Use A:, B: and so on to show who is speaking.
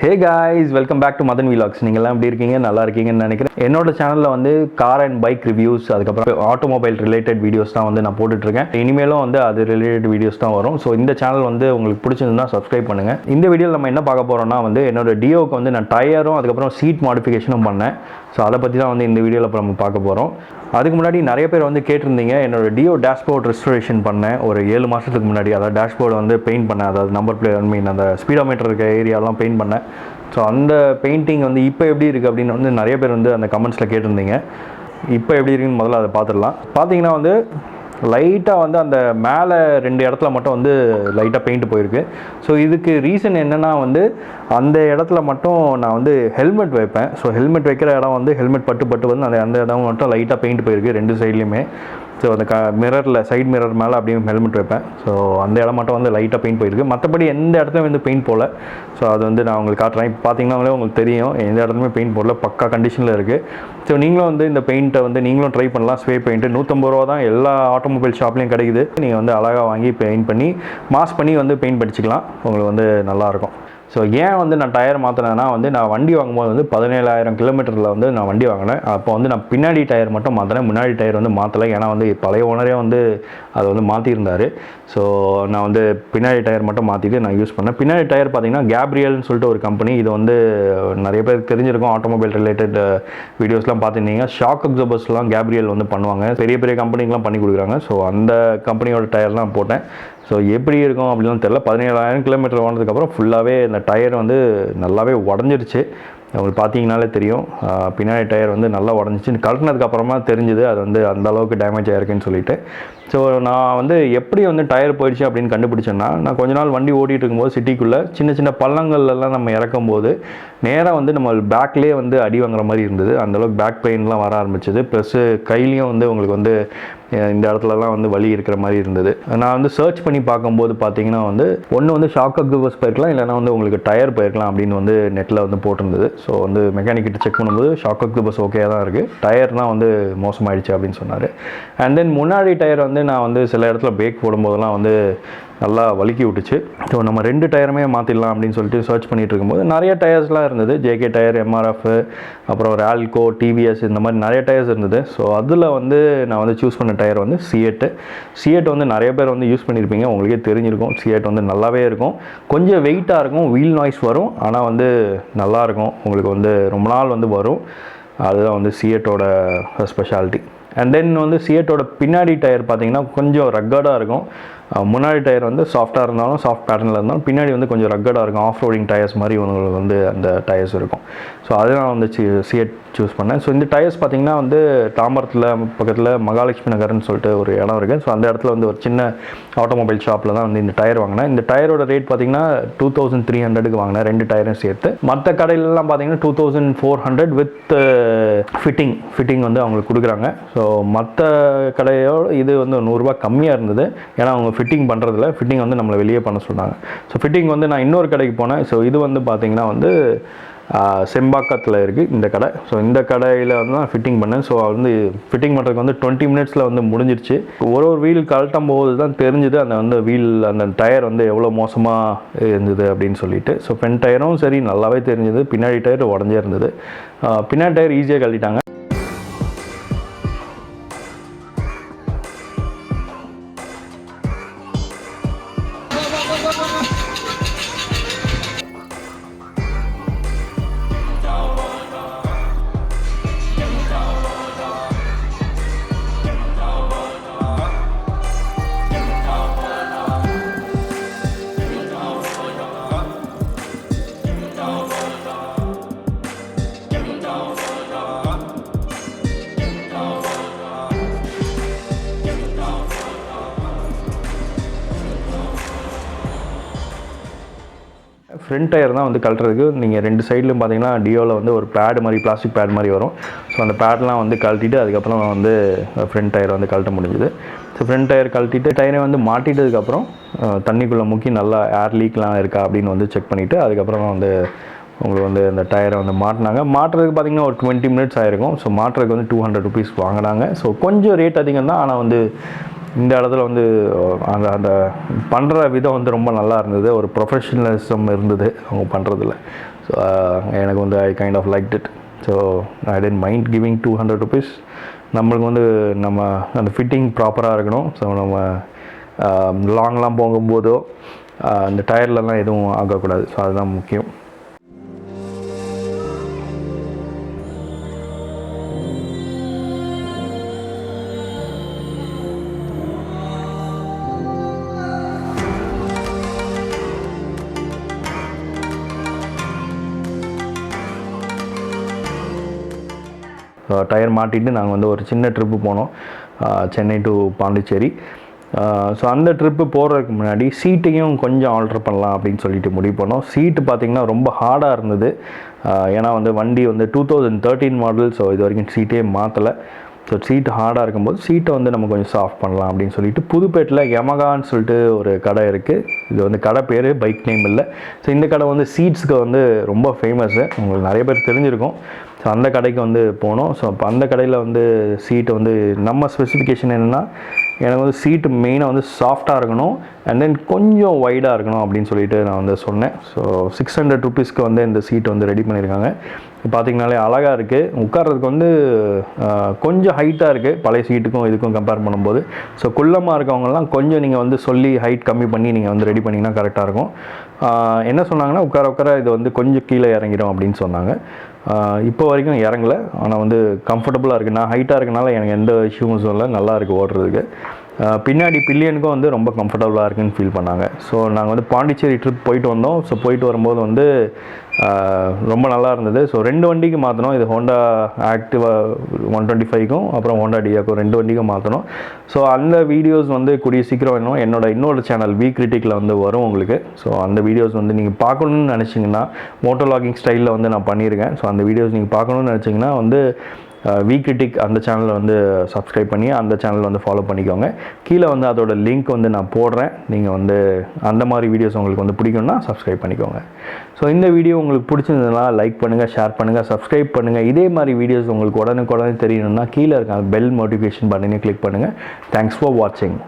A: Hey guys, welcome back to Madan Vlogs. நீங்கெல்லாம் எப்படி இருக்கீங்க? நல்லா இருக்கீங்கன்னு நினைக்கிறேன். என்னோட சேனலில் வந்து கார் அண்ட் பைக் ரிவ்யூஸ், அதுக்கப்புறம் ஆட்டோமொபைல் ரிலேட்டட் வீடியோஸ் தான் வந்து நான் போட்டுட்ருக்கேன். இனிமேலும் வந்து அது ரிலேட்டட் வீடியோஸ் தான் வரும். ஸோ இந்த சேனல் வந்து உங்களுக்கு பிடிச்சிருந்தா சப்ஸ்கிரைப் பண்ணுங்கள். இந்த வீடியோவில் நம்ம என்ன பார்க்க போகிறோம்னா வந்து என்னோட டியோவுக்கு வந்து நான் டயரும் அதுக்கப்புறம் சீட் மாடிஃபிகேஷனும் பண்ணேன். ஸோ அதை பற்றி தான் வந்து இந்த வீடியோவில் இப்போ நம்ம பார்க்க போகிறோம். அதுக்கு முன்னாடி நிறைய பேர் வந்து கேட்டிருந்தீங்க. என்னோட டியோ டேஷ்போர்ட் ரெஸ்டோரேஷன் பண்ணேன் ஒரு 7 மாதத்துக்கு முன்னாடி. அதாவது டேஷ்போர்டு வந்து பெயிண்ட் பண்ணேன், அதாவது நம்பர் பிளேட் மீன் அந்த ஸ்பீடோமீட்டர் இருக்க ஏரியாலாம் பெயிண்ட் பண்ணேன். ஸோ அந்த பெயிண்டிங் வந்து இப்போ எப்படி இருக்குது அப்படின்னு வந்து நிறைய பேர் வந்து அந்த கமெண்ட்ஸில் கேட்டிருந்தீங்க. இப்போ எப்படி இருக்குன்னு முதல்ல அதை பார்த்துடலாம். பார்த்தீங்கன்னா வந்து லைட்டாக வந்து அந்த மேலே 2 இடத்துல மட்டும் வந்து லைட்டாக பெயிண்ட் போயிருக்கு. ஸோ இதுக்கு ரீசன் என்னென்னா வந்து அந்த இடத்துல மட்டும் நான் வந்து ஹெல்மெட் வைப்பேன். ஸோ ஹெல்மெட் வைக்கிற இடம் வந்து ஹெல்மெட் பட்டு வந்து அந்த இடம் மட்டும் லைட்டாக பெயிண்ட் போயிருக்கு 2 சைட்லேயுமே. ஸோ அந்த மிரரில் சைட் மிரர் மேலே அப்படியே ஹெல்மெட் வைப்பேன். ஸோ அந்த இடம் மட்டும் வந்து லைட்டாக பெயிண்ட் போயிருக்கு. மற்றபடி எந்த இடத்துலையும் வந்து பெயிண்ட் போகல. ஸோ அது வந்து நான் உங்களுக்கு காட்டுறேன். இப்போ பார்த்தீங்கன்னா உங்களுக்கு தெரியும் எந்த இடத்துலையுமே பெயிண்ட் போடல, பக்கா கண்டிஷனில் இருக்குது. ஸோ நீங்களும் வந்து இந்த பெயிண்ட்டை வந்து நீங்களும் ட்ரை பண்ணலாம். ஸ்ப்ரே பெயிண்ட்டு 150 ரூபா தான் எல்லா ஆட்டோமொபைல் ஷாப்லேயும் கிடைக்குது. நீங்கள் வந்து அழகாக வாங்கி பெயிண்ட் பண்ணி மாஸ் பண்ணி வந்து பெயிண்ட் படிச்சுக்கலாம். உங்களுக்கு வந்து நல்லாயிருக்கும். ஸோ ஏன் வந்து நான் டயர் மாற்றினேன்னா வந்து நான் வண்டி வாங்கும்போது வந்து 17,000 கிலோமீட்டரில் வந்து நான் வண்டி வாங்கினேன். அப்போ வந்து நான் பின்னாடி டயர் மட்டும் மாற்றினேன், முன்னாடி டயர் வந்து மாற்றலை. ஏன்னா வந்து பழைய ஓனரே வந்து அதை வந்து மாற்றிருந்தார். ஸோ நான் வந்து பின்னாடி டயர் மட்டும் மாற்றிட்டு நான் யூஸ் பண்ணேன். பின்னாடி டயர் பார்த்தீங்கன்னா கேப்ரியல்னு சொல்லிட்டு ஒரு கம்பெனி. இது வந்து நிறைய பேருக்கு தெரிஞ்சிருக்கும். ஆட்டோமொபைல் ரிலேட்டட் வீடியோஸ்லாம் பார்த்துருந்தீங்க. ஷாக் அப்சர்வர்ஸ்லாம் கேப்ரியல் வந்து பண்ணுவாங்க, பெரிய பெரிய கம்பெனிக்கெலாம் பண்ணி கொடுக்குறாங்க. ஸோ அந்த கம்பெனியோட டயர் தான் போட்டேன். ஸோ எப்படி இருக்கும் அப்படின்லாம் தெரியல. 17,000 கிலோமீட்டர் ஓனதுக்கப்புறம் ஃபுல்லாகவே இந்த டயர் வந்து நல்லாவே உடஞ்சிருச்சு. உங்களுக்கு பார்த்தீங்கனாலே தெரியும். பின்னாடி டயர் வந்து நல்லா உடஞ்சிச்சு. கழட்டினதுக்கப்புறமா தெரிஞ்சுது அது வந்து அந்தளவுக்கு டேமேஜ் ஆகிருக்குன்னு சொல்லிட்டு. ஸோ நான் வந்து எப்படி வந்து டயர் போயிடுச்சு அப்படின்னு கண்டுபிடிச்சேன்னா, நான் கொஞ்ச நாள் வண்டி ஓட்டிகிட்டு இருக்கும்போது சிட்டிக்குள்ளே சின்ன சின்ன பள்ளங்கள்லாம் நம்ம இறக்கும்போது நேராக வந்து நம்ம பேக்லேயே வந்து அடி வாங்குற மாதிரி இருந்தது. அந்தளவுக்கு பேக் பெயின்லாம் வர ஆரம்பிச்சது. ப்ளஸ்ஸு கையிலையும் வந்து உங்களுக்கு வந்து இந்த இடத்துலலாம் வந்து வலி இருக்கிற மாதிரி இருந்தது. நான் வந்து சர்ச் பண்ணி பார்க்கும்போது பார்த்தீங்கன்னா வந்து ஒன்று வந்து ஷாக் அப்சர்வர்ஸ் போயிருக்கலாம், இல்லைனா வந்து உங்களுக்கு டயர் போயிருக்கலாம் அப்படின்னு வந்து நெட்டில் வந்து போட்டிருந்தது. ஸோ வந்து மெக்கானிக்கிட்ட செக் பண்ணும்போது ஷாக் அப்சர்வர்ஸ் ஓகே தான் இருக்குது, டயர் தான் வந்து மோசமாயிடுச்சு அப்படின்னு சொன்னார். அண்ட் தென் முன்னாடி டயர் வந்து நான் வந்து சில இடத்துல பிரேக் போடும்போதெல்லாம் வந்து நல்லா வலிக்கி விட்டுச்சு. ஸோ நம்ம 2 டயருமே மாற்றிடலாம் அப்படின்னு சொல்லிட்டு சர்ச் பண்ணிகிட்டு இருக்கும்போது நிறைய டயர்ஸ்லாம் இருந்தது. ஜேகே டயர், எம்ஆர்எஃப், அப்புறம் ரால்கோ, டிவிஎஸ், இந்த மாதிரி நிறைய டயர்ஸ் இருந்தது. ஸோ அதில் வந்து நான் வந்து சூஸ் பண்ண டயர் வந்து சிஎட் வந்து நிறைய பேர் வந்து யூஸ் பண்ணியிருப்பீங்க, உங்களுக்கே தெரிஞ்சிருக்கும். சிஎட் வந்து நல்லாவே இருக்கும், கொஞ்சம் வெயிட்டாக இருக்கும், வீல் நாய்ஸ் வரும், ஆனால் வந்து நல்லாயிருக்கும், உங்களுக்கு வந்து ரொம்ப நாள் வந்து வரும். அதுதான் வந்து சிஎட்டோட ஸ்பெஷாலிட்டி. அண்ட் தென் வந்து சிஎட்டோட பின்னாடி டயர் பார்த்தீங்கன்னா கொஞ்சம் ரக்கடாக இருக்கும். முன்னாடி டயர் வந்து சாஃப்டாக இருந்தாலும், சாஃப்ட் பேட்டர்னில் இருந்தாலும், பின்னாடி வந்து கொஞ்சம் ரக்கடாக இருக்கும். ஆஃப் ரோடிங் டயர்ஸ் மாதிரி உங்களுக்கு வந்து அந்த டயர்ஸ் இருக்கும். ஸோ அது நான் வந்து சிஎட் சூஸ் பண்ணேன். ஸோ இந்த டயர்ஸ் பார்த்திங்கன்னா வந்து தாம்பரத்தில் பக்கத்தில் மகாலட்சுமி நகர்னு சொல்லிட்டு ஒரு இடம் இருக்குது. ஸோ அந்த இடத்துல வந்து ஒரு சின்ன ஆட்டோமொபைல் ஷாப்பில் தான் வந்து இந்த டயர் வாங்கினேன். இந்த டயரோட ரேட் பார்த்திங்கன்னா 2300க்கு வாங்கினேன், 2 டயரும் சேர்த்து. மற்ற கடையிலலாம் பார்த்திங்கன்னா 2400 வித் ஃபிட்டிங் வந்து அவங்களுக்கு கொடுக்குறாங்க. ஸோ மற்ற கடையோட இது வந்து 100 ரூபா கம்மியாக இருந்தது. ஏன்னா அவங்க ஃபிட்டிங் பண்ணுறதில்ல, ஃபிட்டிங் வந்து நம்மளை வெளியே பண்ண சொன்னாங்க. ஸோ ஃபிட்டிங் வந்து நான் இன்னொரு கடைக்கு போனேன். ஸோ இது வந்து பார்த்திங்கன்னா வந்து செம்பாக்கத்தில் இருக்குது இந்த கடை. ஸோ இந்த கடையில் வந்து நான் ஃபிட்டிங் பண்ணேன். ஸோ வந்து ஃபிட்டிங் பண்ணுறதுக்கு வந்து 20 மினிட்ஸில் வந்து முடிஞ்சிருச்சு. ஒரு வீல் கழட்டும் போது தான் தெரிஞ்சுது அந்த வந்து அந்த டயர் வந்து எவ்வளோ மோசமாக இருந்தது அப்படின்னு சொல்லிட்டு. ஸோ ஃப்ரண்ட் டயரும் சரி நல்லாவே தெரிஞ்சுது, பின்னாடி டயர் உடஞ்சே இருந்தது. பின்னாடி டயர் ஈஸியாக கழட்டிட்டாங்க. ஃப்ரண்ட் டயர் தான் வந்து கழட்டுறதுக்கு நீங்கள் 2 சைட்லையும் பார்த்தீங்கன்னா டியோவில் வந்து ஒரு பேடு மாதிரி, பிளாஸ்டிக் பேட் மாதிரி வரும். ஸோ அந்த பேட்லாம் வந்து கழட்டிட்டு அதுக்கப்புறம் வந்து ஃப்ரண்ட் டயர் வந்து கழட்ட முடிஞ்சுது. ஸோ ஃப்ரண்ட் டயர் கழட்டிட்டு டயரை வந்து மாட்டிட்டதுக்கப்புறம் தண்ணிக்குள்ளே முக்கி நல்லா ஏர் லீக்லாம் இருக்கா அப்படின்னு வந்து செக் பண்ணிவிட்டு அதுக்கப்புறம் வந்து உங்களுக்கு வந்து அந்த டயரை வந்து மாட்டினாங்க. மாட்டுறதுக்கு பார்த்திங்கன்னா ஒரு 20 மினிட்ஸ் ஆகிருக்கும். ஸோ மாட்டுறதுக்கு வந்து 200 ருபீஸ் வாங்கினாங்க. ஸோ கொஞ்சம் ரேட் அதிகம் தான், ஆனால் வந்து இந்த இடத்துல வந்து அந்த அந்த பண்ணுற விதம் வந்து ரொம்ப நல்லா இருந்தது, ஒரு ப்ரொஃபஷனலிசம் இருந்தது அவங்க பண்ணுறதுல. ஸோ எனக்கு வந்து I kind of like it. So I didn't mind giving $200. நம்மளுக்கு வந்து நம்ம அந்த ஃபிட்டிங் ப்ராப்பராக இருக்கணும். ஸோ நம்ம லாங்லாம் போகும்போதோ அந்த டயர்லலாம் எதுவும் ஆகக்கூடாது. ஸோ அதுதான் முக்கியம். டயர் மாட்டிட்டு நாங்கள் வந்து ஒரு சின்ன ட்ரிப்பு போனோம், சென்னை டு பாண்டிச்சேரி. ஸோ அந்த ட்ரிப்பு போகிறதுக்கு முன்னாடி சீட்டையும் கொஞ்சம் ஆல்ட்ரு பண்ணலாம் அப்படின்னு சொல்லிட்டு முடிவு பண்ணோம். சீட்டு பார்த்திங்கன்னா ரொம்ப ஹார்டாக இருந்தது. ஏன்னா வந்து வண்டி வந்து 2013 மாடல். ஸோ இது வரைக்கும் சீட்டே மாற்றலை. ஸோ சீட்டு ஹார்டாக இருக்கும்போது சீட்டை வந்து நம்ம கொஞ்சம் சாஃப்ட் பண்ணலாம் அப்படின்னு சொல்லிட்டு புதுப்பேட்டில் யமகான்னு சொல்லிட்டு ஒரு கடை இருக்குது. இது வந்து கடை பேர், பைக் நேம் இல்லை. ஸோ இந்த கடை வந்து சீட்ஸுக்கு வந்து ரொம்ப ஃபேமஸ்ஸு, உங்களுக்கு நிறைய பேர் தெரிஞ்சிருக்கும். ஸோ அந்த கடைக்கு வந்து போனோம். ஸோ அப்போ அந்த கடையில் வந்து சீட்டை வந்து நம்ம ஸ்பெசிஃபிகேஷன் என்னென்னா, எனக்கு வந்து சீட்டு மெயினாக வந்து சாஃப்டாக இருக்கணும் அண்ட் தென் கொஞ்சம் வைடாக இருக்கணும் அப்படின்னு சொல்லிட்டு நான் வந்து சொன்னேன். ஸோ $600 வந்து இந்த சீட்டு வந்து ரெடி பண்ணியிருக்காங்க. பார்த்திங்கனாலே அழகாக இருக்குது, உட்கார்றதுக்கு வந்து கொஞ்சம் ஹைட்டாக இருக்குது பழைய சீட்டுக்கும் இதுக்கும் கம்பேர் பண்ணும்போது. ஸோ குள்ளமாக இருக்கவங்கலாம் கொஞ்சம் நீங்கள் வந்து சொல்லி ஹைட் கம்மி பண்ணி நீங்கள் வந்து ரெடி பண்ணிங்கன்னா கரெக்டாக இருக்கும். என்ன சொன்னாங்கன்னா, உட்கார இது வந்து கொஞ்சம் கீழே இறங்கிடும் அப்படின்னு சொன்னாங்க. இப்போ வரைக்கும் இறங்கலை, ஆனால் வந்து கம்ஃபர்டபுளாக இருக்குது. நான் ஹைட்டாக இருக்கனால எனக்கு எந்த இஷ்யூஸும் இல்லை, நல்லா இருக்குது ஓடுறதுக்கு. பின்னாடி பில்லியனுக்கும் வந்து ரொம்ப கம்ஃபர்டபுளாக இருக்குன்னு ஃபீல் பண்ணாங்க. ஸோ நாங்கள் வந்து பாண்டிச்சேரி ட்ரிப் போயிட்டு வந்தோம். ஸோ போயிட்டு வரும்போது வந்து ரொம்ப நல்லா இருந்தது. ஸோ 2 வண்டிக்கு மாற்றணும். இது ஹோண்டா ஆக்டிவா 125க்கும் அப்புறம் ஹோண்டா டியாக்கும் 2 வண்டிக்கும் மாற்றணும். ஸோ அந்த வீடியோஸ் வந்து கூடிய சீக்கிரம் வேணும் இன்னொரு சேனல் வி கிரிட்டிக்கில் வந்து வரும் உங்களுக்கு. ஸோ அந்த வீடியோஸ் வந்து நீங்கள் பார்க்கணுன்னு நினச்சிங்கன்னா, மோட்டோலாகிங் ஸ்டைலில் வந்து நான் பண்ணியிருக்கேன். ஸோ அந்த வீடியோஸ் நீங்கள் பார்க்கணுன்னு நினச்சிங்கன்னா வந்து வி கிரிட்டிக் அந்த சேனலை வந்து சப்ஸ்கிரைப் பண்ணி அந்த சேனலை வந்து ஃபாலோ பண்ணிக்கோங்க. கீழே வந்து அதோட லிங்க் வந்து நான் போடுறேன். நீங்கள் வந்து அந்த மாதிரி வீடியோஸ் உங்களுக்கு வந்து பிடிக்கும்னா சப்ஸ்கிரைப் பண்ணிக்கோங்க. ஸோ இந்த வீடியோ உங்களுக்கு பிடிச்சிருந்ததுனா லைக் பண்ணுங்கள், ஷேர் பண்ணுங்கள், சப்ஸ்கிரைப் பண்ணுங்கள். இதே மாதிரி வீடியோஸ் உங்களுக்கு உடனே தெரியணும்னா கீழே இருக்க பெல் நோட்டிஃபிகேஷன் பட்டனை கிளிக் பண்ணுங்கள். தேங்க்ஸ் ஃபார் வாட்சிங்.